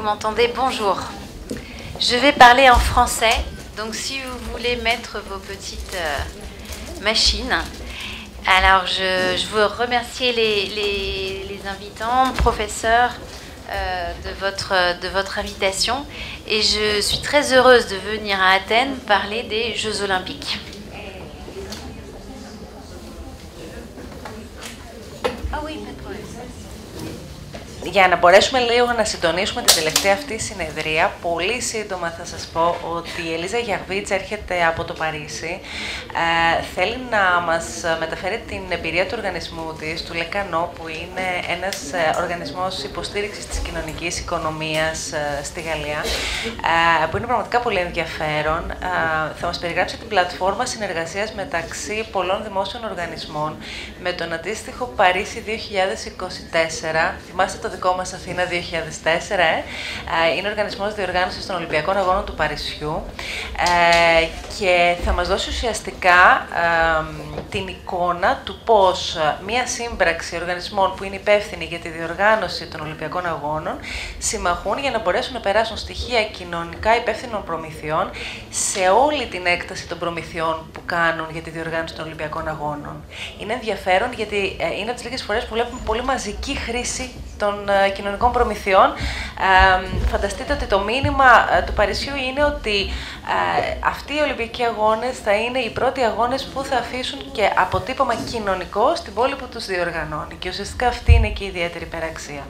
m'entendez, bonjour. Je vais parler en français, donc si vous voulez mettre vos petites machines. Alors, je veux remercier les invitants, professeurs, de votre invitation. Et je suis très heureuse de venir à Athènes parler des Jeux Olympiques. Ah oui, pas de problème. Για να μπορέσουμε λίγο να συντονίσουμε την τελευταία αυτή συνεδρία, πολύ σύντομα θα σας πω ότι η Ελίζα Γιαγβίτς έρχεται από το Παρίσι. Θέλει να μας μεταφέρει την εμπειρία του οργανισμού της, του ΛΕΚΑΝΟ, που είναι ένας οργανισμός υποστήριξης της κοινωνικής οικονομίας στη Γαλλία, που είναι πραγματικά πολύ ενδιαφέρον. Θα μας περιγράψει την πλατφόρμα συνεργασίας μεταξύ πολλών δημόσιων οργανισμών με τον αντίστοιχο Παρίσι 2024. Θυμάστε το δικό μας Αθήνα 2004, είναι ο Οργανισμός Διοργάνωσης των Ολυμπιακών Αγώνων του Παρισιού και θα μας δώσει ουσιαστικά την εικόνα του πώς μία σύμπραξη οργανισμών που είναι υπεύθυνοι για τη διοργάνωση των Ολυμπιακών Αγώνων συμμαχούν για να μπορέσουν να περάσουν στοιχεία κοινωνικά υπεύθυνων προμηθειών σε όλη την έκταση των προμηθειών που κάνουν για τη διοργάνωση των Ολυμπιακών Αγώνων. Είναι ενδιαφέρον γιατί είναι από τις λίγες φορές που βλέπουμε πολύ μαζική χρήση των κοινωνικών προμηθειών. Φανταστείτε ότι το μήνυμα του Παρισιού είναι ότι αυτοί οι Ολυμπιακοί Αγώνες θα είναι οι πρώτοι αγώνες που θα αφήσουν και αποτύπωμα κοινωνικό στην πόλη που τους διοργανώνει. Και ουσιαστικά αυτή είναι και η ιδιαίτερη υπεραξία.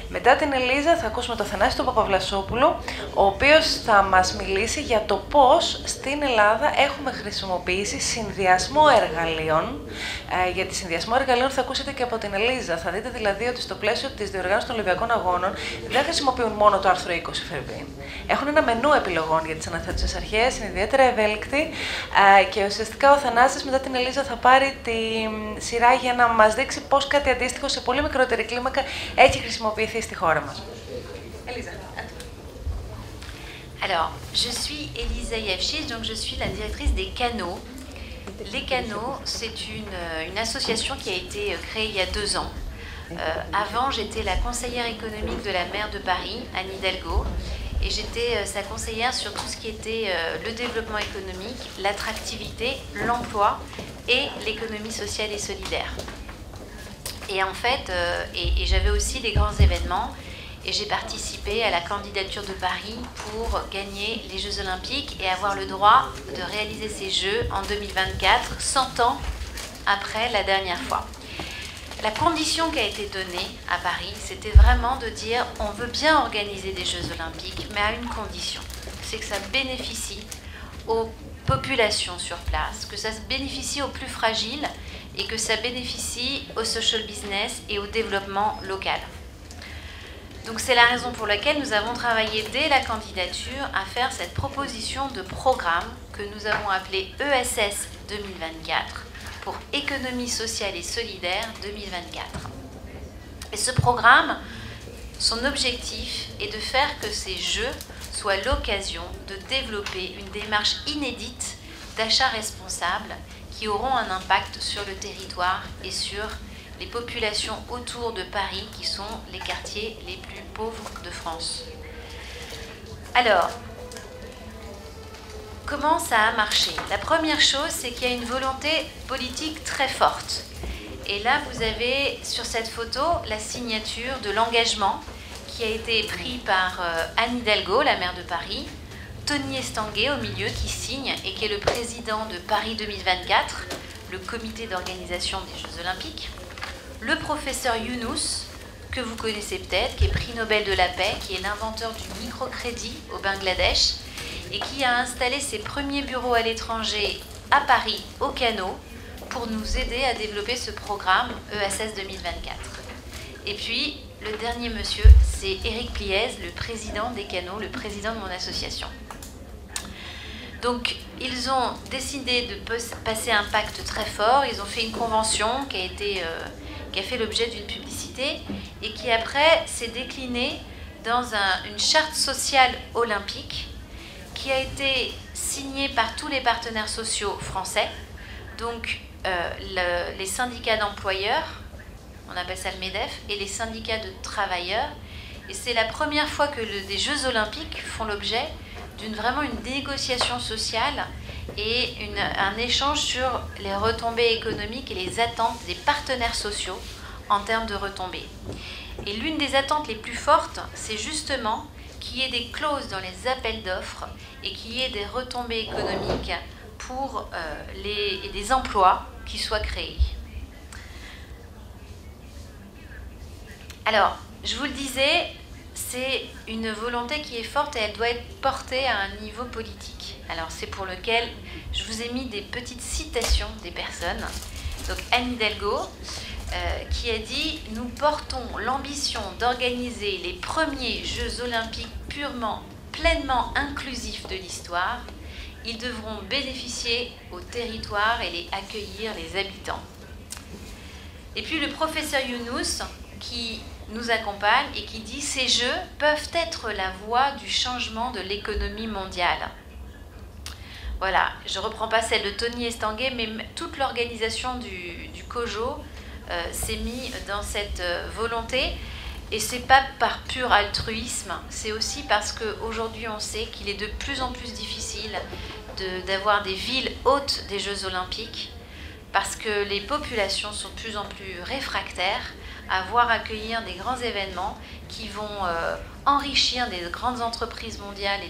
Μετά την Ελίζα θα ακούσουμε τον Θανάση τον Παπαβλασόπουλο, ο οποίος θα μας μιλήσει για το πώς στην Ελλάδα έχουμε χρησιμοποιήσει συνδυασμό εργαλείων. Γιατί συνδυασμό εργαλείων θα ακούσετε και από την Ελίζα. Θα δείτε δηλαδή ότι στο πλαίσιο της διοργάνωσης των Ολυμπιακών Αγώνων δεν χρησιμοποιούν μόνο το άρθρο 20 Φερρυπίν. Έχουν ένα μενού επιλογών για τις αναθέτουσες αρχές, είναι ιδιαίτερα ευέλικτοι και ουσιαστικά ο Θανάσης μετά την Ελίζα θα πάρει τη σειρά για να μας δείξει πώς κάτι αντίστοιχο σε πολύ μικρότερη κλίμακα έχει χρησιμοποιηθεί στη χώρα μας. Ελίζα. Alors, je suis Elisa Yavchich, donc je suis la directrice des Canaux. Les Canaux, c'est une association qui a été créée il y a 2 ans. Avant, j'étais la conseillère économique de la maire de Paris, Anne Hidalgo, et j'étais sa conseillère sur tout ce qui était le développement économique, l'attractivité, l'emploi et l'économie sociale et solidaire. Et en fait, et j'avais aussi des grands événements, et j'ai participé à la candidature de Paris pour gagner les Jeux Olympiques et avoir le droit de réaliser ces Jeux en 2024, 100 ans après la dernière fois. La condition qui a été donnée à Paris, c'était vraiment de dire on veut bien organiser des Jeux Olympiques, mais à une condition, c'est que ça bénéficie aux populations sur place, que ça bénéficie aux plus fragiles et que ça bénéficie au social business et au développement local. Donc c'est la raison pour laquelle nous avons travaillé dès la candidature à faire cette proposition de programme que nous avons appelé ESS 2024 pour économie sociale et solidaire 2024. Et ce programme, son objectif est de faire que ces Jeux soient l'occasion de développer une démarche inédite d'achat responsable qui auront un impact sur le territoire et sur les populations autour de Paris qui sont les quartiers les plus pauvres de France. Alors, comment ça a marché? La première chose, c'est qu'il y a une volonté politique très forte. Et là, vous avez sur cette photo la signature de l'engagement qui a été pris par Anne Hidalgo, la maire de Paris, Tony Estanguet au milieu qui signe et qui est le président de Paris 2024, le comité d'organisation des Jeux Olympiques, le professeur Younous, que vous connaissez peut-être, qui est prix Nobel de la paix, qui est l'inventeur du microcrédit au Bangladesh, et qui a installé ses premiers bureaux à l'étranger à Paris, au Canaux, pour nous aider à développer ce programme ESS 2024. Et puis, le dernier monsieur, c'est Éric Pliez, le président des Canaux, le président de mon association. Donc, ils ont décidé de passer un pacte très fort, ils ont fait une convention qui a fait l'objet d'une publicité et qui après s'est déclinée dans une charte sociale olympique qui a été signée par tous les partenaires sociaux français, donc les syndicats d'employeurs, on appelle ça le MEDEF, et les syndicats de travailleurs, Et c'est la première fois que des Jeux Olympiques font l'objet vraiment une négociation sociale et un échange sur les retombées économiques et les attentes des partenaires sociaux en termes de retombées. Et l'une des attentes les plus fortes, c'est justement qu'il y ait des clauses dans les appels d'offres et qu'il y ait des retombées économiques pour des emplois qui soient créés. Alors, je vous le disais, c'est une volonté qui est forte et elle doit être portée à un niveau politique. Alors, c'est pour lequel je vous ai mis des petites citations des personnes. Donc, Anne Hidalgo, qui a dit « Nous portons l'ambition d'organiser les premiers Jeux olympiques pleinement inclusifs de l'histoire. Ils devront bénéficier au territoire et accueillir les habitants. » Et puis le professeur Younous, qui nous accompagne et qui dit « Ces Jeux peuvent être la voie du changement de l'économie mondiale. » Voilà, je ne reprends pas celle de Tony Estanguet, mais toute l'organisation du COJO s'est mise dans cette volonté. Et ce n'est pas par pur altruisme, c'est aussi parce qu'aujourd'hui on sait qu'il est de plus en plus difficile d'avoir des villes hôtes des Jeux Olympiques, parce que les populations sont de plus en plus réfractaires à voir accueillir des grands événements qui vont enrichir des grandes entreprises mondiales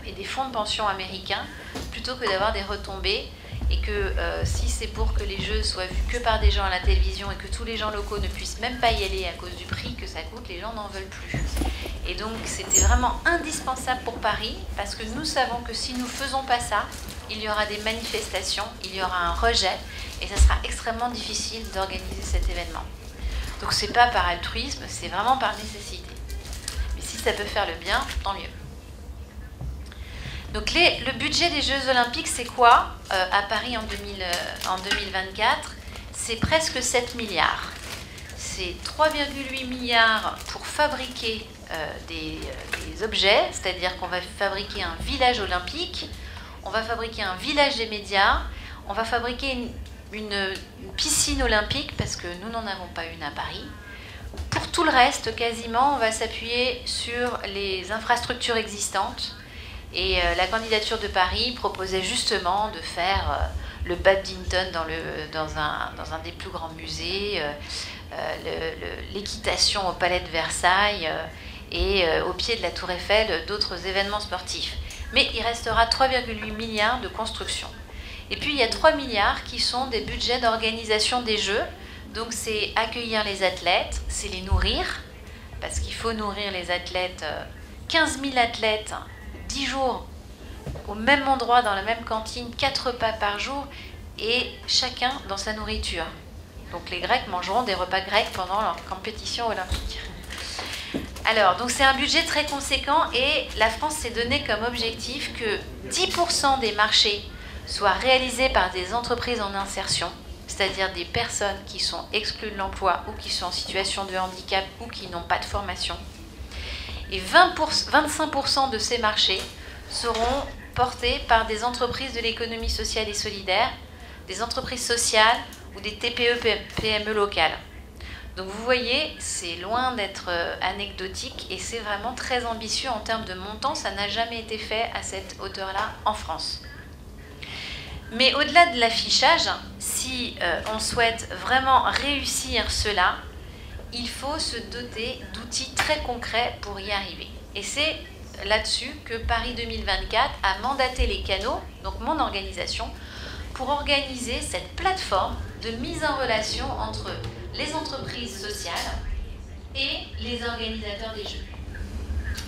et des fonds de pension américains, plutôt que d'avoir des retombées. Et que si c'est pour que les Jeux soient vus que par des gens à la télévision et que tous les gens locaux ne puissent même pas y aller à cause du prix que ça coûte, les gens n'en veulent plus. Et donc c'était vraiment indispensable pour Paris, parce que nous savons que si nous ne faisons pas ça, il y aura des manifestations, il y aura un rejet, et ça sera extrêmement difficile d'organiser cet événement. Donc c'est pas par altruisme, c'est vraiment par nécessité. Mais si ça peut faire le bien, tant mieux. Donc le budget des Jeux Olympiques, c'est quoi à Paris en 2024? C'est presque 7 milliards. C'est 3,8 milliards pour fabriquer des objets, c'est-à-dire qu'on va fabriquer un village olympique, on va fabriquer un village des médias, on va fabriquer une piscine olympique, parce que nous n'en avons pas une à Paris. Pour tout le reste, quasiment, on va s'appuyer sur les infrastructures existantes. Et la candidature de Paris proposait justement de faire le badminton dans un des plus grands musées, l'équitation au Palais de Versailles et au pied de la Tour Eiffel, d'autres événements sportifs. Mais il restera 3,8 milliards de construction. Et puis il y a 3 milliards qui sont des budgets d'organisation des Jeux. Donc c'est accueillir les athlètes, c'est les nourrir, parce qu'il faut nourrir les athlètes, 15 000 athlètes, 10 jours au même endroit, dans la même cantine, 4 repas par jour, et chacun dans sa nourriture. Donc les Grecs mangeront des repas grecs pendant leur compétition olympique. Alors, donc c'est un budget très conséquent, et la France s'est donné comme objectif que 10% des marchés soient réalisés par des entreprises en insertion, c'est-à-dire des personnes qui sont exclues de l'emploi ou qui sont en situation de handicap ou qui n'ont pas de formation. Et 25% de ces marchés seront portés par des entreprises de l'économie sociale et solidaire, des entreprises sociales ou des TPE-PME locales. Donc vous voyez, c'est loin d'être anecdotique et c'est vraiment très ambitieux en termes de montant. Ça n'a jamais été fait à cette hauteur-là en France. Mais au-delà de l'affichage, si on souhaite vraiment réussir cela, il faut se doter d'outils très concrets pour y arriver. Et c'est là-dessus que Paris 2024 a mandaté les canaux, donc mon organisation, pour organiser cette plateforme de mise en relation entre les entreprises sociales et les organisateurs des Jeux.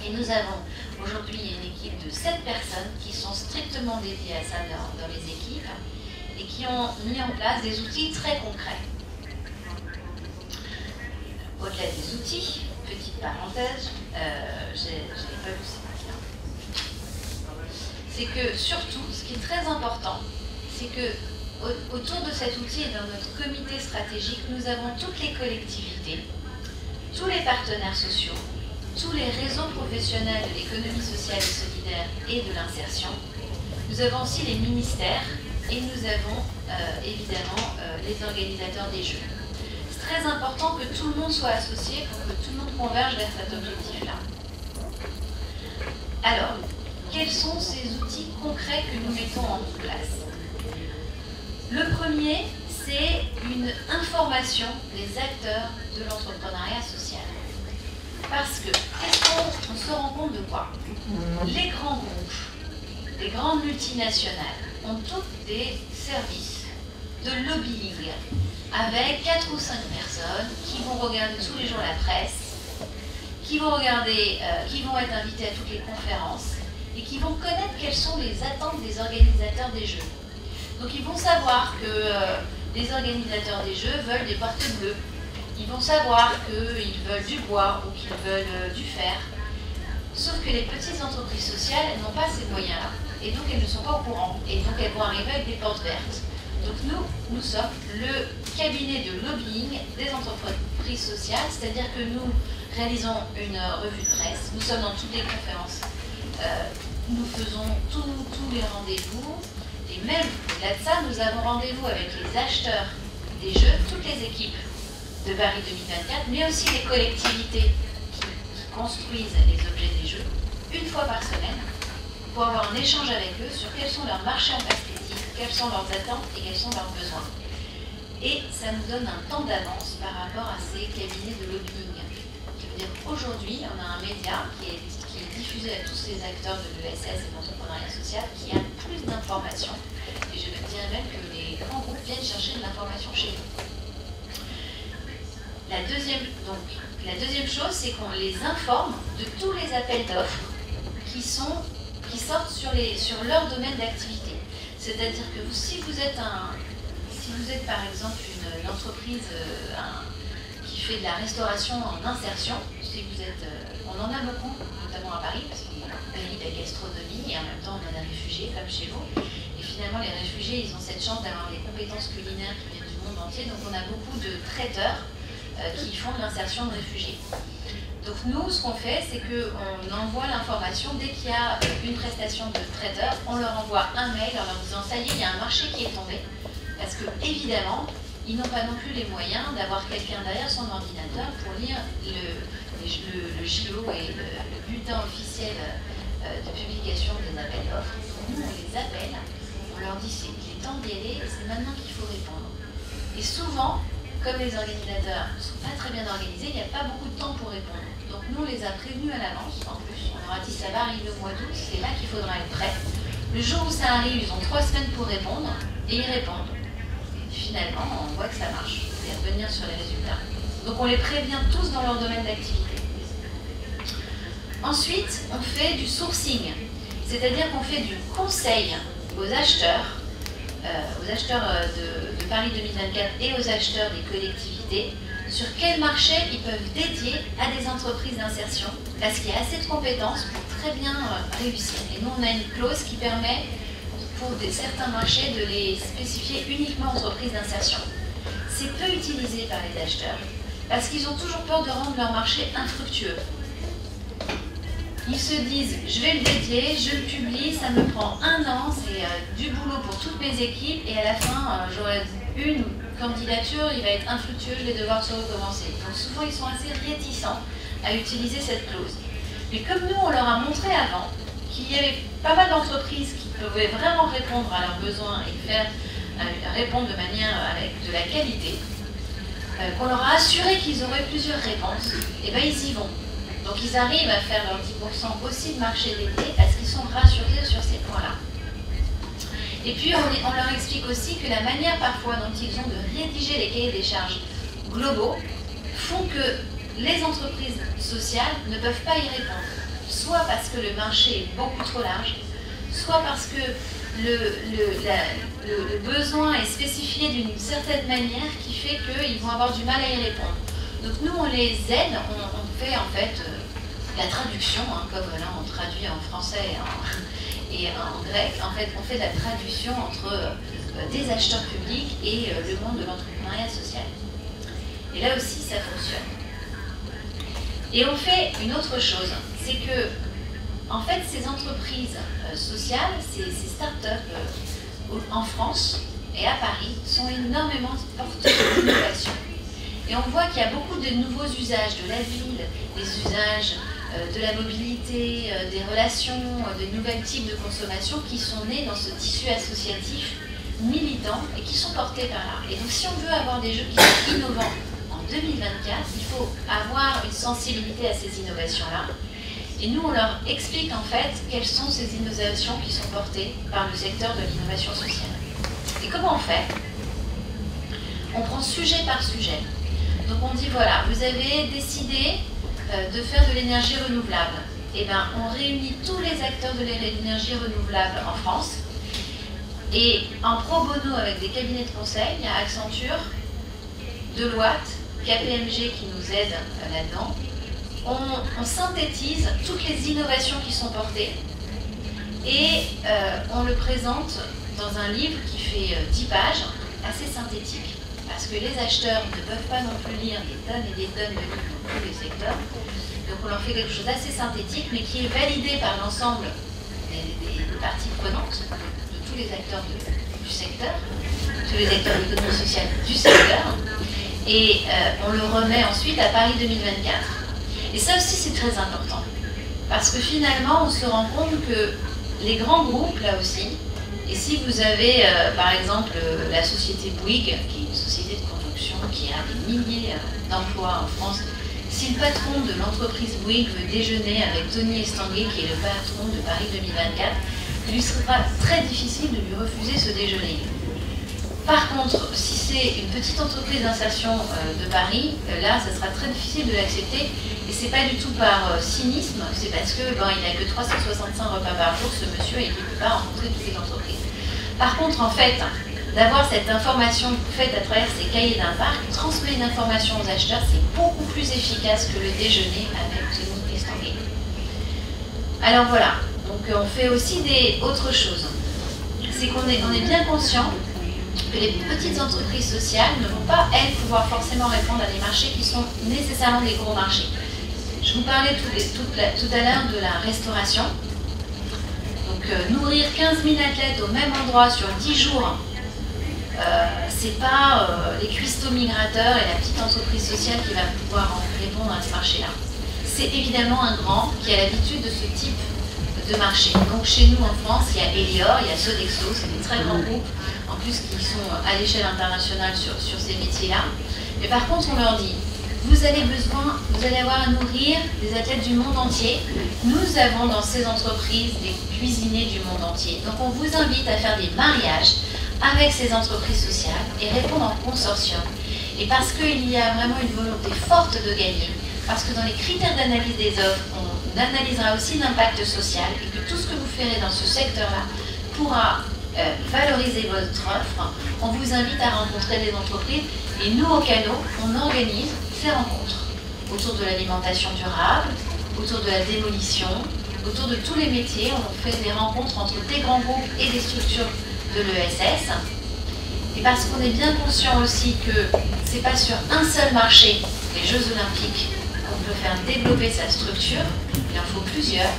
Et nous avons aujourd'hui une équipe de 7 personnes qui sont strictement dédiées à ça dans les équipes et qui ont mis en place des outils très concrets. Au-delà des outils, petite parenthèse, j'ai pas vu ces papiers. C'est que surtout, ce qui est très important, c'est que autour de cet outil et dans notre comité stratégique, nous avons toutes les collectivités, tous les partenaires sociaux, tous les réseaux professionnels de l'économie sociale et solidaire et de l'insertion. Nous avons aussi les ministères et nous avons évidemment les organisateurs des Jeux. très important que tout le monde soit associé pour que tout le monde converge vers cet objectif-là. Alors, quels sont ces outils concrets que nous mettons en place? Le premier, c'est une information des acteurs de l'entrepreneuriat social. Parce que, qu'est-ce qu'on se rend compte de quoi? Les grands groupes, les grandes multinationales ont toutes des services de lobbying avec 4 ou 5 personnes qui vont regarder tous les jours la presse, qui vont être invités à toutes les conférences et qui vont connaître quelles sont les attentes des organisateurs des jeux. Donc ils vont savoir que les organisateurs des jeux veulent des portes bleues, ils vont savoir qu'ils veulent du bois ou qu'ils veulent du fer. Sauf que les petites entreprises sociales, elles n'ont pas ces moyens-là, et donc elles ne sont pas au courant, et donc elles vont arriver avec des portes vertes. Donc nous sommes le cabinet de lobbying des entreprises sociales, c'est-à-dire que nous réalisons une revue de presse, nous sommes dans toutes les conférences, nous faisons tous les rendez-vous, et même au-delà de ça, nous avons rendez-vous avec les acheteurs des jeux, toutes les équipes de Paris 2024, mais aussi les collectivités qui construisent les objets des jeux, une fois par semaine, pour avoir un échange avec eux sur quels sont leurs marchés en perspective, quelles sont leurs attentes et quels sont leurs besoins. Et ça nous donne un temps d'avance par rapport à ces cabinets de lobbying. Ça veut dire qu'aujourd'hui, on a un média qui est diffusé à tous les acteurs de l'ESS et de l'entrepreneuriat social qui a plus d'informations. Et je dirais même que les grands groupes viennent chercher de l'information chez nous. La deuxième chose, c'est qu'on les informe de tous les appels d'offres qui sortent sur leur domaine d'activité. C'est-à-dire que si vous êtes par exemple une entreprise qui fait de la restauration en insertion, on en a beaucoup, notamment à Paris, parce qu'on a un pays de la gastronomie et en même temps on a des réfugiés comme chez vous. Et finalement les réfugiés, ils ont cette chance d'avoir des compétences culinaires qui viennent du monde entier, donc on a beaucoup de traiteurs qui font de l'insertion de réfugiés. Donc nous, ce qu'on fait, c'est qu'on envoie l'information dès qu'il y a une prestation de traiteur, on leur envoie un mail en leur disant « ça y est, il y a un marché qui est tombé ». Parce que, évidemment, ils n'ont pas non plus les moyens d'avoir quelqu'un derrière son ordinateur pour lire le JO et le bulletin officiel de publication des appels d'offres. Nous, on les appelle, on leur dit c'est il est temps d'y aller, c'est maintenant qu'il faut répondre. Et souvent, comme les organisateurs ne sont pas très bien organisés, il n'y a pas beaucoup de temps pour répondre. Donc nous, on les a prévenus à l'avance. En plus, on leur a dit ça va arriver au mois d'août, c'est là qu'il faudra être prêt. Le jour où ça arrive, ils ont 3 semaines pour répondre, et ils répondent. Et finalement, on voit que ça marche, et revenir sur les résultats. Donc on les prévient tous dans leur domaine d'activité. Ensuite, on fait du sourcing, c'est-à-dire qu'on fait du conseil aux acheteurs de Paris 2024 et aux acheteurs des collectivités sur quel marché ils peuvent dédier à des entreprises d'insertion, parce qu'il y a assez de compétences pour très bien réussir. Et nous, on a une clause qui permet, pour certains marchés, de les spécifier uniquement entreprises d'insertion. C'est peu utilisé par les acheteurs, parce qu'ils ont toujours peur de rendre leur marché infructueux. Ils se disent, je vais le dédier, je le publie, ça me prend 1 an, c'est du boulot pour toutes mes équipes, et à la fin, j'aurai une candidature, il va être infructueux, je vais devoir tout recommencer. Donc souvent, ils sont assez réticents à utiliser cette clause. Mais comme nous, on leur a montré avant qu'il y avait pas mal d'entreprises qui pouvaient vraiment répondre à leurs besoins et répondre de manière avec de la qualité, qu'on leur a assuré qu'ils auraient plusieurs réponses, et bien ils y vont. Donc ils arrivent à faire leurs 10% aussi de marché dédié parce qu'ils sont rassurés sur ces points-là. Et puis on leur explique aussi que la manière parfois dont ils ont de rédiger les cahiers des charges globaux font que les entreprises sociales ne peuvent pas y répondre. Soit parce que le marché est beaucoup trop large, soit parce que le besoin est spécifié d'une certaine manière qui fait qu'ils vont avoir du mal à y répondre. Donc nous, on les aide, on fait en fait la traduction, comme là on traduit en français et en grec. En fait, on fait la traduction entre des acheteurs publics et le monde de l'entrepreneuriat social. Et là aussi, ça fonctionne. Et on fait une autre chose, c'est que, en fait, ces entreprises sociales, ces startups en France et à Paris sont énormément porteuses d'innovation. Et on voit qu'il y a beaucoup de nouveaux usages de la ville, des usages de la mobilité, des relations, de nouveaux types de consommation qui sont nés dans ce tissu associatif militant et qui sont portés par là. Et donc si on veut avoir des jeux qui sont innovants en 2024, il faut avoir une sensibilité à ces innovations-là. Et nous, on leur explique en fait quelles sont ces innovations qui sont portées par le secteur de l'innovation sociale. Et comment on fait? On prend sujet par sujet. Donc on dit voilà, vous avez décidé de faire de l'énergie renouvelable. Et bien on réunit tous les acteurs de l'énergie renouvelable en France. Et en pro bono avec des cabinets de conseil, il y a Accenture, Deloitte, KPMG qui nous aident là-dedans. On synthétise toutes les innovations qui sont portées et on le présente dans un livre qui fait 10 pages, assez synthétique. Parce que les acheteurs ne peuvent pas non plus lire des tonnes et des tonnes de livres dans tous les secteurs. Donc on leur fait quelque chose d'assez synthétique, mais qui est validé par l'ensemble des parties prenantes, de tous les acteurs du secteur, tous les acteurs de l'économie sociale du secteur. Et on le remet ensuite à Paris 2024. Et ça aussi c'est très important. Parce que finalement on se rend compte que les grands groupes, là aussi, et si vous avez par exemple la société Bouygues, qui est une société de construction qui a des milliers d'emplois en France, si le patron de l'entreprise Bouygues veut déjeuner avec Tony Estanguet, qui est le patron de Paris 2024, il lui sera très difficile de lui refuser ce déjeuner. Par contre, si c'est une petite entreprise d'insertion de Paris, là, ça sera très difficile de l'accepter. Et c'est pas du tout par cynisme, c'est parce que il n'a que 365 repas par jour, ce monsieur, et qu'il ne peut pas rencontrer toutes les entreprises. Par contre, en fait, d'avoir cette information faite à travers ces cahiers d'un parc, transmettre une information aux acheteurs, c'est beaucoup plus efficace que le déjeuner avec Tony Estanguet. Alors voilà, donc on fait aussi autre chose. C'est qu'on est bien conscient que les petites entreprises sociales ne vont pas, elles, pouvoir forcément répondre à des marchés qui sont nécessairement des gros marchés. Je vous parlais tout à l'heure de la restauration. Donc nourrir 15 000 athlètes au même endroit sur 10 jours, c'est pas les cuistots migrateurs et la petite entreprise sociale qui va pouvoir répondre à ce marché-là. C'est évidemment un grand qui a l'habitude de ce type de marché. Donc chez nous en France, il y a Elior, il y a Sodexo, c'est des très grands groupes, en plus qui sont à l'échelle internationale sur ces métiers-là. Mais par contre, on leur dit, vous allez avoir à nourrir des athlètes du monde entier. Nous avons dans ces entreprises des cuisiniers du monde entier. Donc on vous invite à faire des mariages avec ces entreprises sociales et répondre en consortium. Et parce qu'il y a vraiment une volonté forte de gagner, parce que dans les critères d'analyse des offres, on analysera aussi l'impact social et que tout ce que vous ferez dans ce secteur-là pourra valoriser votre offre, on vous invite à rencontrer des entreprises et nous, au Canot, on organise ces rencontres autour de l'alimentation durable, autour de la démolition, autour de tous les métiers. On fait des rencontres entre des grands groupes et des structures de l'ESS. Et parce qu'on est bien conscient aussi que c'est pas sur un seul marché, les Jeux Olympiques, qu'on peut faire développer sa structure, il en faut plusieurs.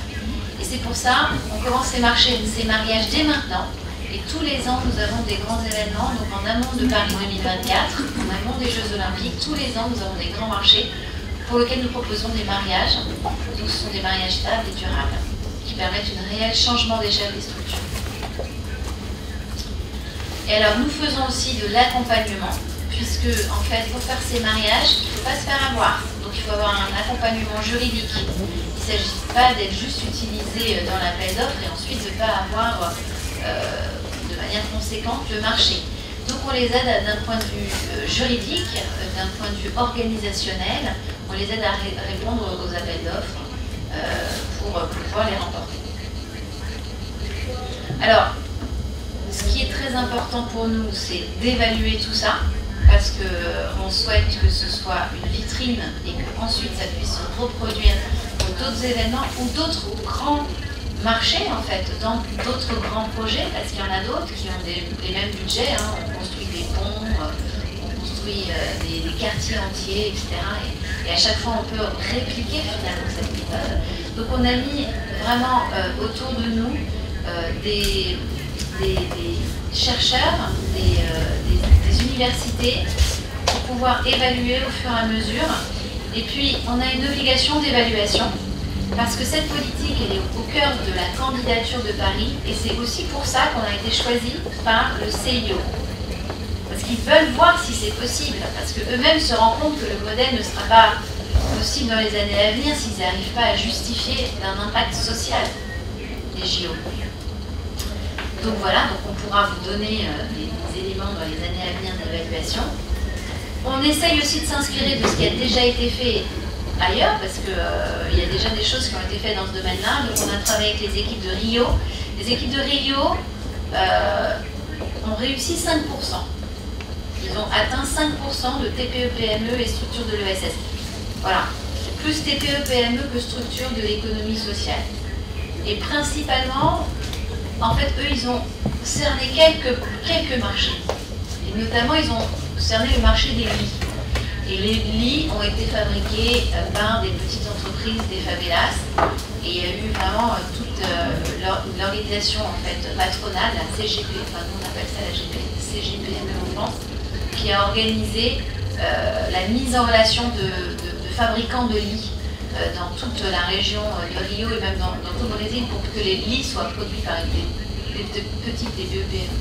Et c'est pour ça qu'on commence ces mariages dès maintenant. Et tous les ans, nous avons des grands événements. Donc en amont de Paris 2024, en amont des Jeux Olympiques, tous les ans, nous avons des grands marchés pour lesquels nous proposons des mariages. Donc ce sont des mariages stables et durables qui permettent un réel changement d'échelle des structures. Et alors, nous faisons aussi de l'accompagnement, puisque en fait, pour faire ces mariages, il ne faut pas se faire avoir. Donc il faut avoir un accompagnement juridique. Il ne s'agit pas d'être juste utilisé dans l'appel d'offres et ensuite de ne pas avoir de manière conséquente le marché. Donc on les aide d'un point de vue juridique, d'un point de vue organisationnel, on les aide à répondre aux appels d'offres pour pouvoir les remporter. Alors, ce qui est très important pour nous, c'est d'évaluer tout ça, parce qu'on souhaite que ce soit une vitrine et qu'ensuite ça puisse se reproduire pour d'autres événements ou d'autres grands marchés, en fait, dans d'autres grands projets, parce qu'il y en a d'autres qui ont les mêmes budgets. Hein. On construit des ponts, on construit des quartiers entiers, etc. Et à chaque fois, on peut répliquer finalement cette méthode. Donc on a mis vraiment autour de nous des chercheurs, des universités qui pouvoir évaluer au fur et à mesure. Et puis, on a une obligation d'évaluation, parce que cette politique, elle est au cœur de la candidature de Paris, et c'est aussi pour ça qu'on a été choisi par le CIO. Parce qu'ils veulent voir si c'est possible, parce qu'eux-mêmes se rendent compte que le modèle ne sera pas possible dans les années à venir s'ils n'arrivent pas à justifier d'un impact social des JO. Donc voilà, donc on pourra vous donner des éléments dans les années à venir d'évaluation. On essaye aussi de s'inspirer de ce qui a déjà été fait ailleurs, parce qu'il y a déjà des choses qui ont été faites dans ce domaine-là. Donc on a travaillé avec les équipes de Rio. Les équipes de Rio ont réussi 5%. Ils ont atteint 5% de TPE-PME et structures de l'ESS. Voilà. Plus TPE-PME que structures de l'économie sociale. Et principalement, en fait, eux, ils ont cerné quelques marchés. Et notamment, ils ont cerné le marché des lits. Et les lits ont été fabriqués par des petites entreprises, des favelas. Et il y a eu vraiment toute l'organisation en fait, patronale, la CGP, enfin nous on appelle ça la CGPME en France, qui a organisé la mise en relation de fabricants de lits dans toute la région de Rio et même dans tout le Brésil pour que les lits soient produits par des petites TPE-PME.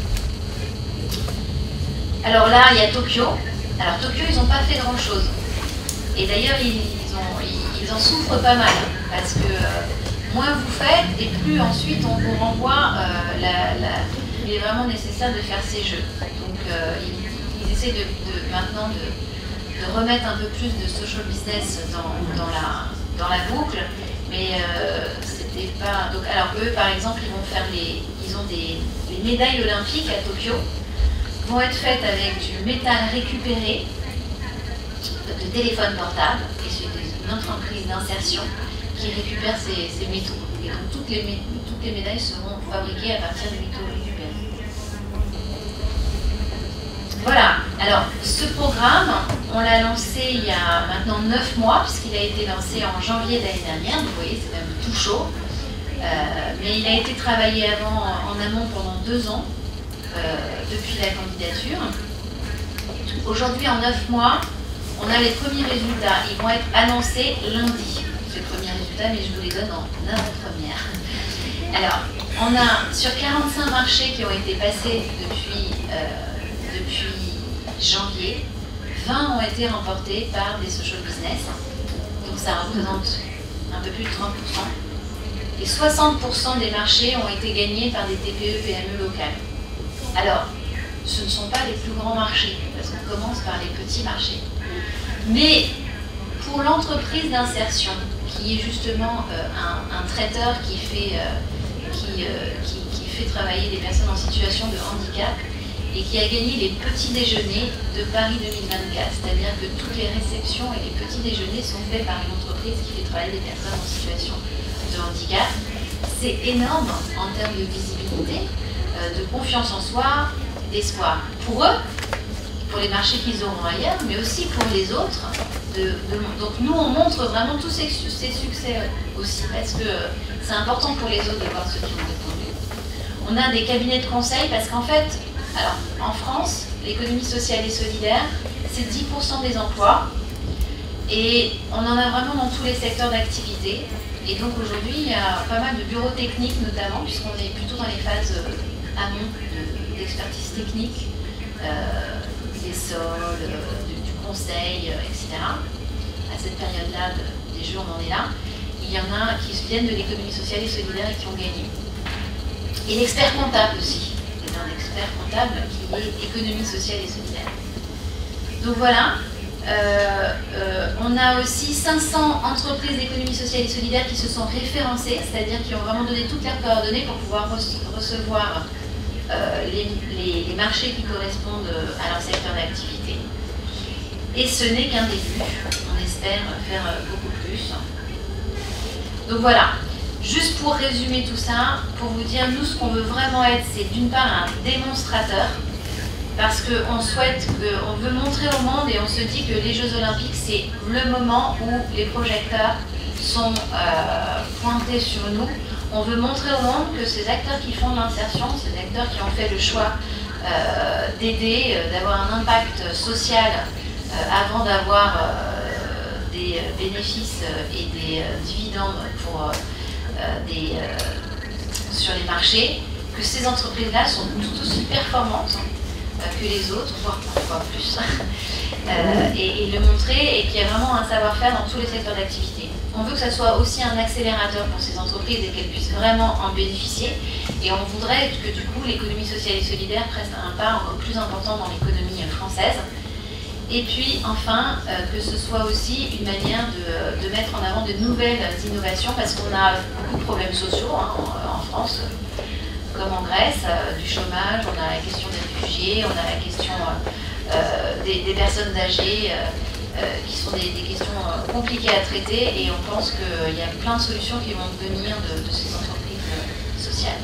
Alors là, il y a Tokyo. Alors Tokyo, ils n'ont pas fait grand-chose. Et d'ailleurs, ils en souffrent pas mal. Parce que moins vous faites, et plus ensuite on vous renvoie, il est vraiment nécessaire de faire ces jeux. Donc ils essaient maintenant de remettre un peu plus de social business dans la boucle. Mais c'était pas... Donc, alors eux, par exemple, ils ont les médailles olympiques à Tokyo vont être faites avec du métal récupéré de téléphone portable, et c'est une entreprise d'insertion qui récupère ces métaux. Et donc toutes les médailles seront fabriquées à partir de métaux récupérés. Voilà, alors ce programme, on l'a lancé il y a maintenant 9 mois, puisqu'il a été lancé en janvier de l'année dernière, donc vous voyez, c'est même tout chaud. Mais il a été travaillé avant en amont pendant 2 ans. Depuis la candidature. Aujourd'hui, en 9 mois, on a les premiers résultats. Ils vont être annoncés lundi, ces premiers résultats, mais je vous les donne en avant-première. Alors, on a sur 45 marchés qui ont été passés depuis janvier, 20 ont été remportés par des social business. Donc ça représente un peu plus de 30%. Et 60% des marchés ont été gagnés par des TPE-PME locales. Alors, ce ne sont pas les plus grands marchés, parce qu'on commence par les petits marchés. Mais pour l'entreprise d'insertion, qui est justement un traiteur qui fait travailler des personnes en situation de handicap et qui a gagné les petits déjeuners de Paris 2024, c'est-à-dire que toutes les réceptions et les petits déjeuners sont faits par une entreprise qui fait travailler des personnes en situation de handicap. C'est énorme en termes de visibilité, de confiance en soi, d'espoir pour eux, pour les marchés qu'ils auront ailleurs, mais aussi pour les autres. Donc nous, on montre vraiment tous ces succès aussi, parce que c'est important pour les autres de voir ceux qui ont répondu. On a des cabinets de conseil, parce qu'en fait, alors, en France, l'économie sociale et solidaire, c'est 10% des emplois, et on en a vraiment dans tous les secteurs d'activité. Et donc aujourd'hui, il y a pas mal de bureaux techniques notamment, puisqu'on est plutôt dans les phases amont d'expertise technique, des sols, du conseil, etc. À cette période-là des jeux, on en est là. Il y en a qui viennent de l'économie sociale et solidaire et qui ont gagné. Et l'expert comptable aussi. Il y a un expert comptable qui est économie sociale et solidaire. Donc voilà. On a aussi 500 entreprises d'économie sociale et solidaire qui se sont référencées, c'est-à-dire qui ont vraiment donné toutes leurs coordonnées pour pouvoir recevoir les marchés qui correspondent à leur secteur d'activité. Et ce n'est qu'un début, on espère faire beaucoup plus. Donc voilà, juste pour résumer tout ça, pour vous dire, nous, ce qu'on veut vraiment être, c'est d'une part un démonstrateur, parce qu'on souhaite, on veut montrer au monde et on se dit que les Jeux Olympiques, c'est le moment où les projecteurs sont pointés sur nous. On veut montrer au monde que ces acteurs qui font de l'insertion, ces acteurs qui ont fait le choix d'aider, d'avoir un impact social avant d'avoir des bénéfices et des dividendes sur les marchés, que ces entreprises-là sont tout aussi performantes que les autres, voire parfois plus, et le montrer, et qu'il y a vraiment un savoir-faire dans tous les secteurs d'activité. On veut que ça soit aussi un accélérateur pour ces entreprises et qu'elles puissent vraiment en bénéficier, et on voudrait que du coup l'économie sociale et solidaire prenne un pas encore plus important dans l'économie française. Et puis enfin, que ce soit aussi une manière de mettre en avant de nouvelles innovations, parce qu'on a beaucoup de problèmes sociaux en France, comme en Grèce, du chômage, on a la question des réfugiés, on a la question des personnes âgées, qui sont des questions compliquées à traiter, et on pense qu'il y a plein de solutions qui vont venir de ces entreprises sociales.